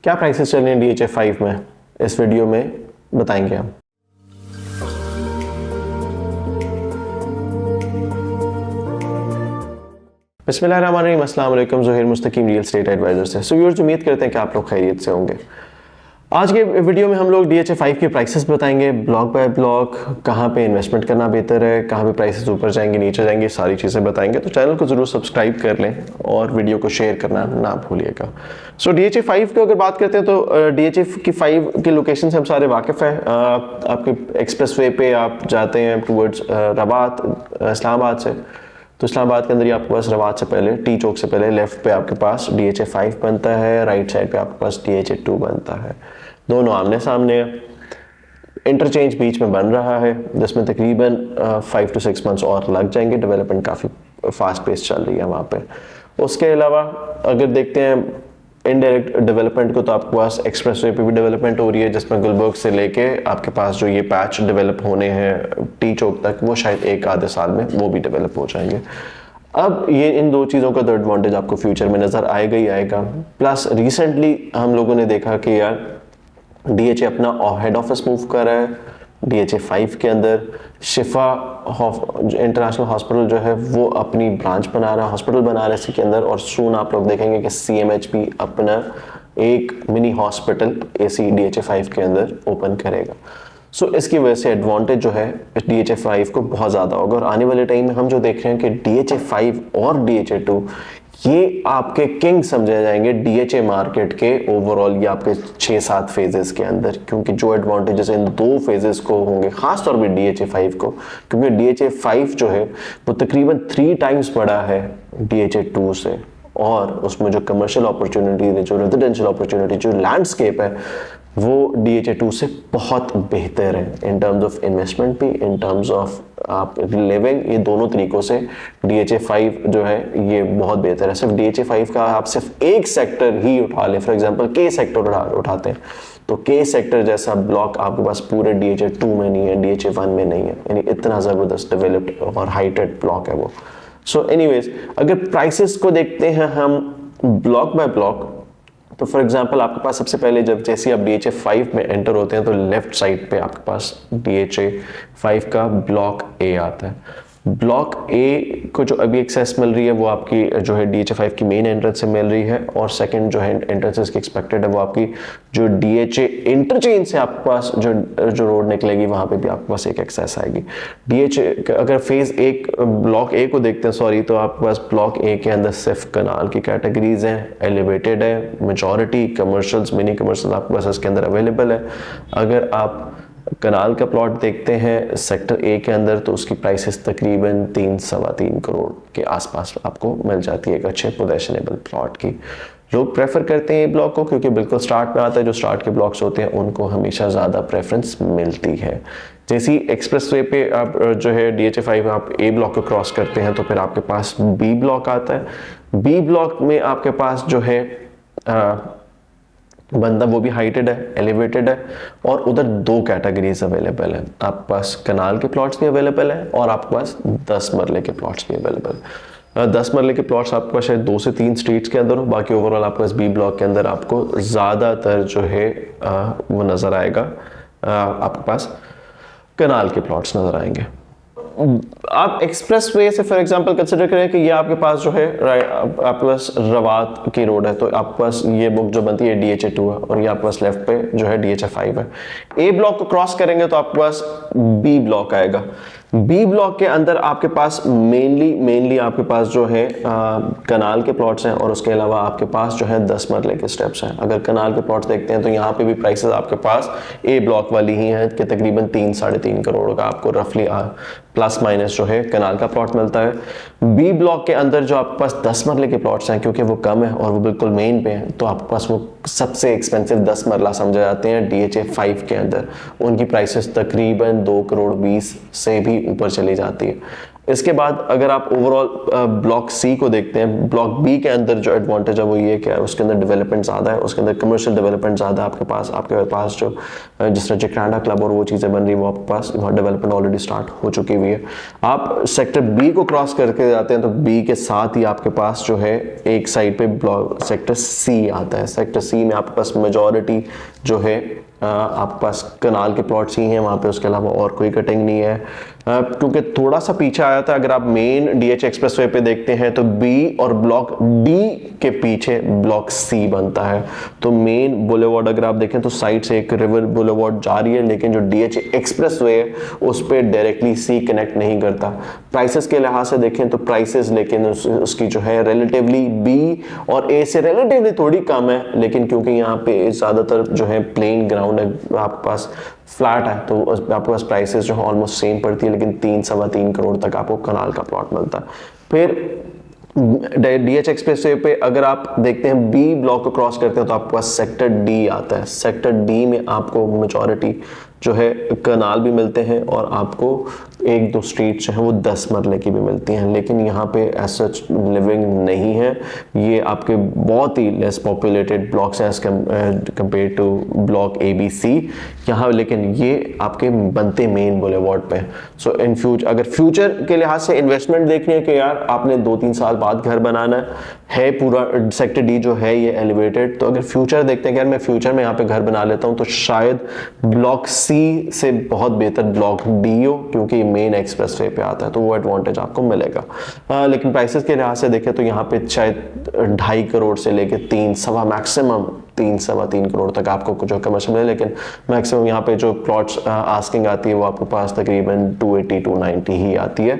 क्या प्राइसेस चल रहे हैं DHA5 में, इस वीडियो में बताएंगे हम। बिस्मिल्लाहिर्रहमानिर्रहीम, अस्सलाम वालेकुम। ज़ोहैर मुस्तकीम रियल एस्टेट एडवाइजर से। सो व्यूअर्स, उम्मीद करते हैं कि आप लोग खैरियत से होंगे। आज के वीडियो में हम लोग DHA5 के प्राइसेस बताएंगे, ब्लॉक बाय ब्लॉक, कहाँ पे इन्वेस्टमेंट करना बेहतर है, कहाँ पे प्राइसेस ऊपर जाएंगे नीचे जाएंगे, सारी चीज़ें बताएंगे। तो चैनल को ज़रूर सब्सक्राइब कर लें और वीडियो को शेयर करना ना भूलिएगा। सो DHA5 की अगर बात करते हैं तो DHA5 की लोकेशन से हम सारे वाकिफ़ हैं। आपके एक्सप्रेस वे पे आप जाते हैं टूवर्ड्स रवात, इस्लामाबाद से, तो इस्लामाबाद के अंदर ही आपके पास रवात से पहले, टी चौक से पहले लेफ्ट पे आपके पास DHA5 बनता है, राइट साइड पे आपके पास DHA2 बनता है। दोनों आमने सामने, इंटरचेंज बीच में बन रहा है, जिसमें तकरीबन 5 to 6 मंथ्स और लग जाएंगे। डेवलपमेंट काफ़ी फास्ट पेस चल रही है वहाँ पे। उसके अलावा अगर देखते हैं इनडायरेक्ट डेवलपमेंट को, तो आपके पास एक्सप्रेसवे पे भी डेवलपमेंट हो रही है, जिसमें गुलबर्ग से लेके आपके पास जो ये पैच डेवलप होने हैं टी चौक तक, वो शायद एक आधे साल में वो भी डेवलप हो जाएंगे। अब ये इन दो चीज़ों का तो एडवांटेज आपको फ्यूचर में नज़र आएगा ही आएगा। प्लस रिसेंटली हम लोगों ने देखा कि यार DHA अपना हेड ऑफिस मूव कर रहा है DHA5 के अंदर। शिफा इंटरनेशनल हॉस्पिटल जो है वो अपनी ब्रांच बना रहा है, हॉस्पिटल बना रहा है इसके अंदर, और सून आप लोग देखेंगे कि CMH भी अपना एक मिनी हॉस्पिटल AC DHA5 के अंदर ओपन करेगा। सो इसकी वजह से एडवांटेज जो है DHA5 को बहुत ज़्यादा होगा। और आने वाले टाइम में हम जो देख रहे हैं कि DHA5 और DHA2 ये आपके किंग समझे जाएंगे DHA मार्केट के ओवरऑल, ये आपके 6-7 फेजेस के अंदर, क्योंकि जो एडवांटेजेस इन दो फेजेस को होंगे, खासतौर पे DHA5 को, क्योंकि DHA5 जो है वो तकरीबन 3 टाइम्स बड़ा है DHA2 से, और उसमें जो कमर्शियल अपॉर्चुनिटी है, जो रेजिडेंशियल अपॉर्चुनिटी, जो लैंडस्केप है, वो DHA2 से बहुत बेहतर है इन टर्म्स ऑफ इन्वेस्टमेंट भी, इन टर्म्स ऑफ आप लिविंग, ये दोनों तरीकों से DHA5 जो है ये बहुत बेहतर है। सिर्फ DHA5 का आप सिर्फ एक सेक्टर ही उठा लें, फॉर एग्जांपल K सेक्टर उठाते हैं, तो K सेक्टर जैसा ब्लॉक आपके पास पूरे DHA2 में नहीं है, DHA1 में नहीं है, यानी इतना ज़बरदस्त डेवलप्ड और हाइटेड ब्लॉक है वो। सो एनीवेज, अगर प्राइसेस को देखते हैं हम ब्लॉक बाय ब्लॉक, तो फॉर एग्जांपल आपके पास सबसे पहले जैसे आप DHA5 में एंटर होते हैं तो लेफ्ट साइड पे आपके पास DHA5 का ब्लॉक A आता है। ब्लॉक A को जो अभी एक्सेस मिल रही है वो आपकी जो है DHA5 की मेन एंट्रेंस से मिल रही है, और सेकंड जो है एंट्रेंस इसकी एक्सपेक्टेड है वो आपकी जो DHA इंटरचेंज से आपके पास जो रोड निकलेगी वहाँ पे भी आपके पास एक एक्सेस आएगी। DHA अगर फेज एक ब्लॉक A को देखते हैं, सॉरी, तो आपके पास ब्लॉक A के अंदर सिर्फ कनाल की कैटेगरीज हैं, एलिवेटेड है, मेजॉरिटी कमर्शियल्स, मिनी कमर्शियल आपके पास इसके अंदर अवेलेबल है। अगर आप कनाल का प्लॉट देखते हैं सेक्टर A के अंदर, तो उसकी प्राइसेस तकरीबन 3-3.25 करोड़ के आसपास आपको मिल जाती है एक अच्छे पोजेशनेबल प्लॉट की। लोग प्रेफर करते हैं ये ब्लॉक को, क्योंकि बिल्कुल स्टार्ट में आता है, जो स्टार्ट के ब्लॉक्स होते हैं उनको हमेशा ज़्यादा प्रेफरेंस मिलती है। जैसे ही एक्सप्रेस वे पे आप जो है DHA5 आप A ब्लॉक को क्रॉस करते हैं, तो फिर आपके पास B ब्लॉक आता है। B ब्लॉक में आपके पास जो है बंदा वो भी हाइटेड है, एलिवेटेड है, और उधर 2 कैटेगरीज अवेलेबल है। आपके पास कनाल के प्लॉट्स भी अवेलेबल है, और आपके पास 10 मरले के प्लॉट्स भी अवेलेबल है। 10 मरले के प्लॉट्स आपके पास शायद 2 से 3 स्ट्रीट्स के अंदर हो, बाकी ओवरऑल आपके पास B ब्लॉक के अंदर आपको ज़्यादातर जो है वो नज़र आएगा, आपके पास कनाल के प्लॉट्स नज़र आएंगे। आप एक्सप्रेस वे से फॉर एग्जांपल कंसिडर करें कि ये आपके पास जो है आपके पास रवात की रोड है, तो आपके पास ये बुक जो बनती है DHA2 है, और ये आपके पास लेफ्ट पे जो है DHA5 है। A ब्लॉक को क्रॉस करेंगे तो आपके पास B ब्लॉक आएगा। B ब्लॉक के अंदर आपके पास मेनली आपके पास जो है कनाल के प्लॉट्स हैं, और उसके अलावा आपके पास जो है 10 मरले के स्टेप्स हैं। अगर कनाल के प्लॉट्स देखते हैं तो यहाँ पे भी प्राइसेस आपके पास A ब्लॉक वाली ही हैं कि तकरीबन 3-3.5 करोड़ का आपको रफली प्लस माइनस जो है कनाल का प्लॉट मिलता है। B ब्लॉक के अंदर जो आपके पास 10 मरले के प्लॉट्स हैं, क्योंकि वो कम है और वो बिल्कुल मेन पे हैं, तो आपके पास वो सबसे एक्सपेंसिव 10 मरला समझे जाते हैं DHA5 के अंदर। उनकी प्राइसेस तकरीबन 2 करोड़ 20 से भी ऊपर चली जाती है। इसके बाद अगर आप ओवरऑल ब्लॉक सी को देखते हैं, ब्लॉक बी के अंदर जो एडवांटेज है वो ये कि उसके अंदर डेवलपमेंट ज़्यादा है, उसके अंदर कमर्शियल डेवलपमेंट ज़्यादा है। आपके पास जो जिस तरह जकरांडा क्लब और वो चीज़ें बन रही है वो आपके पास वहाँ डेवलपमेंट ऑलरेडी स्टार्ट हो चुकी हुई है। आप सेक्टर बी को क्रॉस करके जाते हैं तो बी के साथ ही आपके पास जो है एक साइड पे ब्लॉक सेक्टर सी आता है। सेक्टर सी में आपके पास मेजॉरिटी जो है आपके पास कनाल के प्लॉट्स ही हैं वहाँ पे, उसके अलावा और कोई कटिंग नहीं है। क्योंकि थोड़ा सा पीछे आया था, अगर आप मेन डीएच एक्सप्रेसवे पे देखते हैं तो बी और ब्लॉक डी के पीछे ब्लॉक सी बनता है। तो मेन बुलेवार्ड अगर आप देखें तो साइड से एक रिवर बुलेवार्ड जा रही है, लेकिन जो डीएच एक्सप्रेसवे है उस पर डायरेक्टली सी कनेक्ट नहीं करता। प्राइसेस के लिहाज से देखें तो प्राइसेस लेकिन उसकी जो है रिलेटिवली बी और ए से रिलेटिवली थोड़ी कम है, लेकिन क्योंकि यहाँ पे ज़्यादातर जो है प्लेन ग्राउंड है, आपके पास फ्लैट है, तो आपके पास प्राइसेस जो है ऑलमोस्ट सेम पड़ती है, लेकिन 3-3.25 करोड़ तक आपको कनाल का प्लॉट मिलता है। फिर डीएच एक्सप्रेसवे पे अगर आप देखते हैं बी ब्लॉक को क्रॉस करते हैं तो आपके पास सेक्टर डी आता है। सेक्टर डी में आपको मेजॉरिटी जो है कनाल भी मिलते हैं और आपको 1-2 स्ट्रीट जो है वो 10 मरले की भी मिलती हैं, लेकिन यहाँ पे एज सच लिविंग नहीं है। ये आपके बहुत ही लेस पॉपुलेटेड ब्लॉक्स हैं as compared to block A B C यहाँ, लेकिन ये आपके बनते मेन बुलेवार्ड पे। सो इन फ्यूचर अगर फ्यूचर के लिहाज से इन्वेस्टमेंट देखनी है कि यार आपने 2-3 साल बाद घर बनाना है, पूरा सेक्टर डी जो है ये एलिवेटेड, तो अगर फ्यूचर देखते हैं कि यार मैं फ्यूचर में यहाँ पे घर बना लेता हूँ, तो शायद ब्लॉक सी से बहुत बेहतर ब्लॉक डी हो, क्योंकि मेन एक्सप्रेसवे पे आता है, तो वो एडवांटेज आपको मिलेगा। लेकिन प्राइसेस के लिहाज से देखें तो यहाँ पे शायद 2.5 करोड़ से लेके 3 मैक्सिमम 3-3.25 करोड़ तक आपको जो कमर्शियल मिले, लेकिन मैक्सिमम यहाँ पे जो प्लॉट्स आस्किंग आती है वो आपके पास तकरीबन 280-290 ही आती है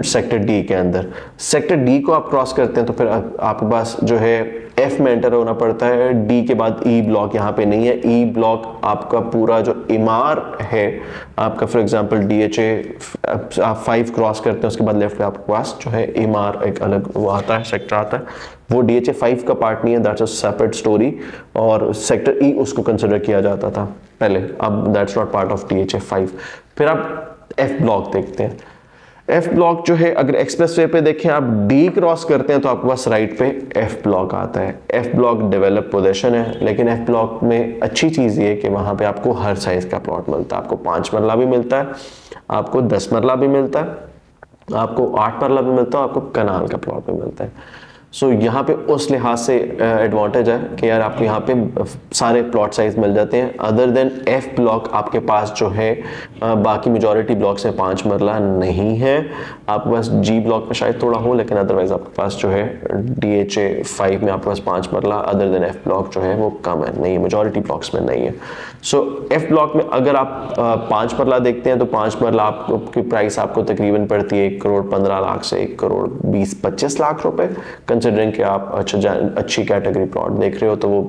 सेक्टर डी के अंदर। सेक्टर डी को आप क्रॉस करते हैं तो फिर आपके पास जो है एफ में एंटर होना पड़ता है। डी के बाद ई ब्लॉक यहाँ पे नहीं है। ई ब्लॉक आपका पूरा जो इमार है आपका, फॉर एग्जांपल डीएचए आप 5 क्रॉस करते हैं, उसके बाद लेफ्ट पे आपके पास जो है इमार एक अलग वो आता है, सेक्टर आता है, वो डीएचए 5 का पार्ट नहीं है, दैट्स अ सेपरेट स्टोरी। और सेक्टर ई उसको कंसिडर किया जाता था पहले, अब that's not part of DHA 5। फिर आप एफ ब्लॉक देखते हैं। एफ ब्लॉक जो है अगर एक्सप्रेसवे पे देखें आप डी क्रॉस करते हैं तो आपके पास राइट पे एफ ब्लॉक आता है। एफ ब्लॉक डेवलप पोजीशन है, लेकिन एफ ब्लॉक में अच्छी चीज़ ये है कि वहाँ पे आपको हर साइज का प्लॉट मिलता है। आपको 5 मरला भी मिलता है, आपको 10 मरला भी मिलता है, आपको 8 मरला भी मिलता है, आपको कनाल का प्लॉट भी मिलता है। सो यहाँ पे उस लिहाज से एडवांटेज है कि यार आपको यहाँ पे सारे प्लॉट साइज मिल जाते हैं। अदर देन एफ ब्लॉक आपके पास जो है बाकी मेजॉरिटी ब्लॉक से 5 मरला नहीं है। आपके पास जी ब्लॉक में शायद थोड़ा हो, लेकिन अदरवाइज आपके पास जो है डीएचए 5 में आपके पास 5 मरला, अदर देन एफ ब्लॉक जो है वो कम है, नहीं है, मेजॉरिटी ब्लॉक्स में नहीं है। सो एफ ब्लॉक में अगर आप 5 मरला देखते हैं तो 5 मरला आपकी प्राइस आपको तकरीबन पड़ती है 1,15,00,000 से 1,20-25 लाख रुपए, कंसिडरिंग कि आप अच्छी कैटेगरी प्लॉट देख रहे हो तो वो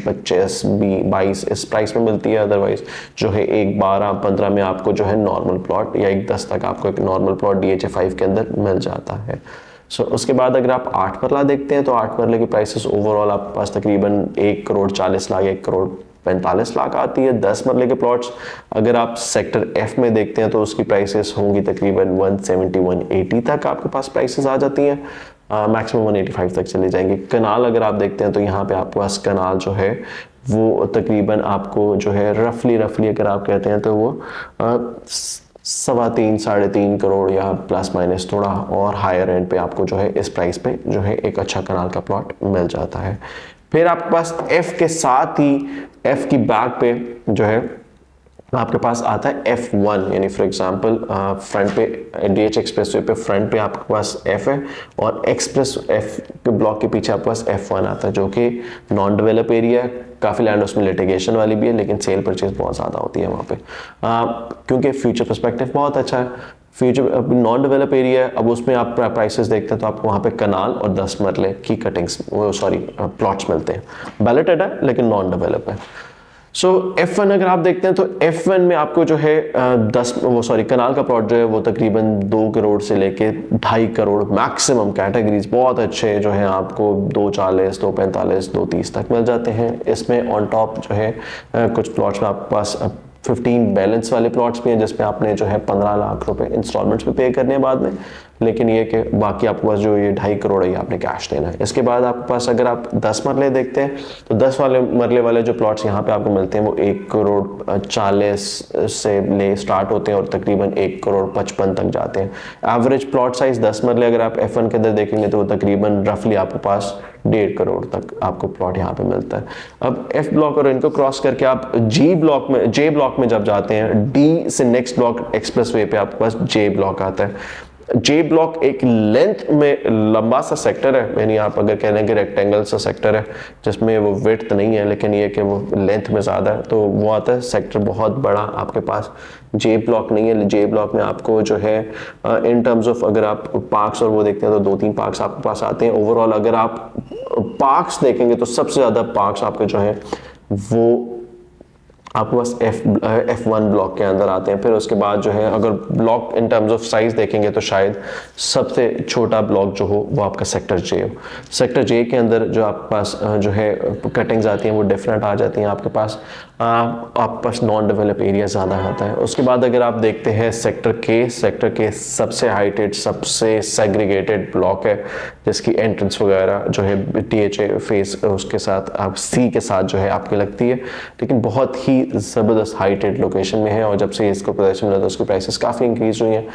25-22 इस प्राइस में मिलती है। अदरवाइज जो है 1,12-15 में आपको जो है नॉर्मल प्लॉट या 1,10 तक आपको एक नॉर्मल प्लॉट डीएचए 5 के अंदर मिल जाता है। सो उसके बाद अगर आप 8 मरला देखते हैं तो 8 मरले की प्राइसेस ओवरऑल आपके पास तकरीबन 1,40,00,000 1,45,00,000 आती है। 10 मरले के प्लॉट्स अगर आप सेक्टर एफ में देखते हैं तो उसकी प्राइसेस होंगी तकरीबन 170-180 तक आपके पास प्राइसेस आ जाती हैं, मैक्सिमम 185 तक चली जाएंगी। कनाल अगर आप देखते हैं तो यहाँ पे आपके पास कनाल जो है वो तकरीबन आपको जो है रफली अगर आप कहते हैं तो वो 3.25-3.5 करोड़ या प्लस माइनस थोड़ा और हायर एंड पे आपको जो है इस प्राइस पे जो है एक अच्छा कनाल का प्लॉट मिल जाता है। फिर आपके पास एफ के साथ ही एफ की बैक पे जो है आपके पास आता है F1, यानी फॉर एग्जांपल फ्रंट पे डीएच एक्सप्रेसवे पे फ्रंट पे आपके पास F है और एक्सप्रेस F के ब्लॉक के पीछे आपके पास F1 आता है, जो कि नॉन डेवलप एरिया है। काफ़ी लैंड उसमें लिटिगेशन वाली भी है, लेकिन सेल परचेज बहुत ज़्यादा होती है वहाँ पे, क्योंकि फ्यूचर पर्सपेक्टिव बहुत अच्छा है। फ्यूचर नॉन डेवलप एरिया है, अब उसमें आप प्राइसेस देखते हैं तो आपको वहाँ पे कनाल और 10 मरले की कटिंग्स प्लॉट्स मिलते हैं। बैलेटेड है लेकिन नॉन डेवलप है। सो F1 अगर आप देखते हैं तो F1 में आपको जो है कनाल का प्लॉट जो है वो तकरीबन 2 करोड़ से लेके 2.5 करोड़ मैक्सिमम कैटेगरीज बहुत अच्छे जो हैं आपको 2.40, 2.45, 2.30 तक मिल जाते हैं। इसमें ऑन टॉप जो है कुछ प्लॉट्स में आपके पास 15 बैलेंस वाले प्लॉट्स भी हैं जिसपे आपने जो है 15 लाख रुपए इंस्टॉलमेंट्स पे पे करने हैं बाद में, लेकिन ये कि बाकी आपके पास जो ये 2.5 करोड़ है ये आपने कैश देना है। इसके बाद आपके पास अगर आप 10 मरले देखते हैं तो 10 वाले मरले वाले जो प्लॉट्स यहाँ पे आपको मिलते हैं वो 1 करोड़ 40 से ले स्टार्ट होते हैं और तकरीबन 1 करोड़ 55 तक जाते हैं। एवरेज प्लॉट साइज 10 मरले अगर आप F1 के अंदर देखेंगे तो तकरीबन रफली आपके पास 1.5 करोड़ तक आपको प्लॉट यहाँ पे मिलता है। अब F ब्लॉक और इनको क्रॉस करके आप J ब्लॉक में जब जाते हैं, D से नेक्स्ट ब्लॉक एक्सप्रेसवे पे आपके पास J ब्लॉक आता है। J ब्लॉक एक लेंथ में लंबा सा सेक्टर है, यानी आप अगर कह रहे हैं कि रेक्टेंगल सा सेक्टर है जिसमें वो विड्थ नहीं है लेकिन ये कि वो लेंथ में ज़्यादा है, तो वो आता है सेक्टर बहुत बड़ा आपके पास। J ब्लॉक नहीं है। J ब्लॉक में आपको जो है इन टर्म्स ऑफ अगर आप पार्क्स और वो देखते हैं तो 2-3 पार्क्स आपके पास आते हैं। ओवरऑल अगर आप पार्क्स देखेंगे तो सबसे ज़्यादा पार्क्स आपके जो है वो आपके पास F1 ब्लॉक के अंदर आते हैं। फिर उसके बाद जो है अगर block in terms of size देखेंगे तो शायद सबसे छोटा ब्लॉक जो हो वो आपका सेक्टर J हो। सेक्टर J के अंदर जो आपके पास जो है कटिंग्स आती हैं वो डिफरेंट आ जाती हैं आपके पास। आपके पास नॉन डेवलप एरिया ज़्यादा आता है। उसके बाद अगर आप देखते हैं सेक्टर के सबसे हाइटेड सबसे सेग्रीगेटेड ब्लॉक है जिसकी एंट्रेंस वगैरह जो है THA फेस उसके साथ आप C के साथ जो है आपकी लगती है, लेकिन बहुत ही ज़बरदस्त हाइटेड लोकेशन में है और जब से इसको पोजीशन मिला तो उसकी प्राइसेस काफ़ी इंक्रीज हुई हैं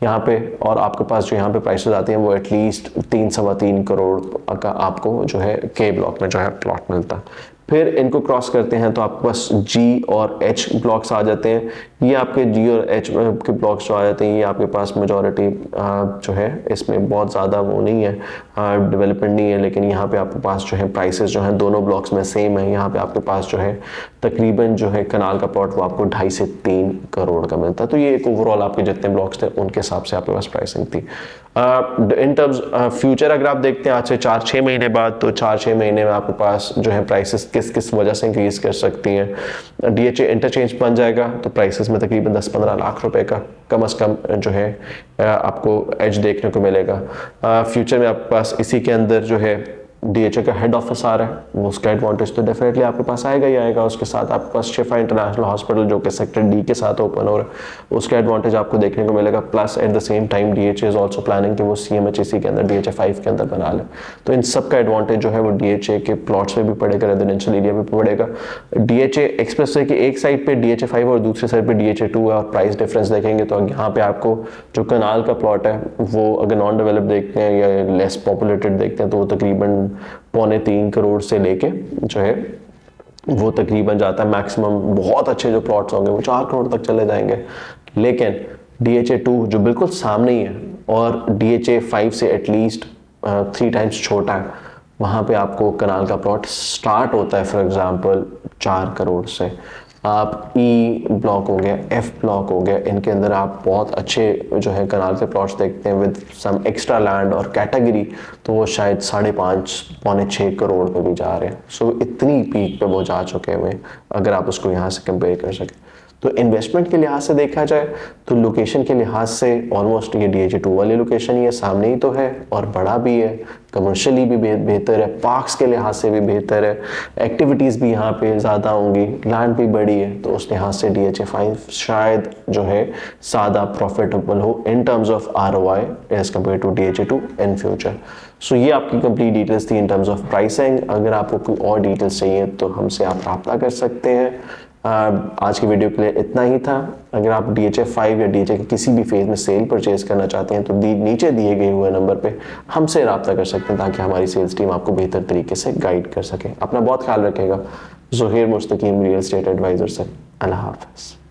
यहाँ पे। और आपके पास जो यहाँ पे प्राइसेस आती हैं वो एटलीस्ट 3-3.25 करोड़ का आपको जो है K ब्लॉक में जो है प्लॉट मिलता है। फिर इनको क्रॉस करते हैं तो आपके पास G और H ब्लॉक्स आ जाते हैं। ये आपके G और H के ब्लॉक्स जो आ जाते हैं ये आपके पास मेजॉरिटी जो है इसमें बहुत ज़्यादा वो नहीं है, डेवलपमेंट नहीं है, लेकिन यहाँ पे आपके पास जो है प्राइसेस जो हैं दोनों ब्लॉक्स में सेम है। यहाँ पे आपके पास जो है तकरीबन जो है कनाल का प्लॉट वो आपको 2.5 से 3 करोड़ का मिलता है। तो ये एक ओवरऑल आपके जितने ब्लॉक्स थे उनके हिसाब से आपके पास प्राइसिंग थी। इन टर्म्स फ्यूचर अगर आप देखते हैं आज से 4-6 महीने बाद, तो 4-6 महीने में आपके पास जो है प्राइसेस किस वजह से इंक्रीज कर सकती हैं। DHA इंटरचेंज बन जाएगा तो प्राइसेस में तकरीबन 10-15 लाख रुपए का कम से कम जो है आपको एज देखने को मिलेगा। फ्यूचर में आपके पास इसी के अंदर जो है DHA का हेड ऑफिस आ रहा है, वो उसका एडवांटेज तो डेफिनेटली आपके पास आएगा ही आएगा। उसके साथ आपके पास शिफा इंटरनेशनल हॉस्पिटल जो कि सेक्टर D के साथ ओपन हो रहा है उसका एडवांटेज आपको देखने को मिलेगा। Plus at the same time DHA is also planning कि वो CMHC के अंदर DHA 5 के अंदर बना ले, तो इन सब का एडवांटेज जो है वो DHA के प्लॉट्स पे भी पड़ेगा, रेजिडेंशियल एरिया पे पड़ेगा। DHA एक्सप्रेसवे की एक साइड पे DHA 5 और दूसरी साइड पे DHA 2 है और प्राइस डिफरेंस देखेंगे तो यहाँ पे आपको जो कनाल का प्लॉट है वो अगर नॉन डेवलप देखते हैं या लेस पॉपुलेटेड देखते हैं तो वो तकरीबन 2.25 करोड़ से लेके जो है वो तकरीबन जाता है मैक्सिमम बहुत अच्छे जो प्लॉट्स होंगे वो 4 करोड़ तक चले जाएंगे। लेकिन DHA 2 जो बिल्कुल सामने ही है और DHA 5 से एटलीस्ट 3 टाइम्स छोटा है, वहाँ पे आपको कनाल का प्लॉट स्टार्ट होता है फॉर एग्जांपल 4 करोड़ से। आप E ब्लॉक हो गया, F ब्लॉक हो गया, इनके अंदर आप बहुत अच्छे जो है कनाल के प्लॉट्स देखते हैं विद सम एक्स्ट्रा लैंड और कैटेगरी, तो वो शायद 5.5-6 करोड़ पे भी जा रहे हैं। सो इतनी पीक पे वो जा चुके हुए हैं अगर आप उसको यहाँ से कंपेयर कर सकें। तो इन्वेस्टमेंट के लिहाज से देखा जाए तो लोकेशन के लिहाज से ऑलमोस्ट ये DHA 2 वाली लोकेशन ही है, सामने ही तो है और बड़ा भी है, कमर्शियली भी बेहतर है, पार्क्स के लिहाज से भी बेहतर है, एक्टिविटीज़ भी यहाँ पे ज़्यादा होंगी, लैंड भी बड़ी है, तो उस लिहाज से DHA 5 शायद जो है ज़्यादा प्रॉफिटेबल हो in terms of ROI as compared to DHA 2 in future. So ये आपकी कंप्लीट डिटेल्स थी इन टर्म्स ऑफ प्राइसिंग। अगर आपको कोई और डिटेल्स चाहिए तो हमसे आप रब्ता कर सकते हैं। आज की वीडियो के लिए इतना ही था। अगर आप DHA 5 या DHA के किसी भी फेज में सेल परचेज करना चाहते हैं तो नीचे दिए गए हुए नंबर पे हमसे रब्ता कर सकते हैं ताकि हमारी सेल्स टीम आपको बेहतर तरीके से गाइड कर सके। अपना बहुत ख्याल रखेगा। ज़ोहैर मुस्तकीम रियल एस्टेट एडवाइज़र से। अल्लाह हाफ़िज़।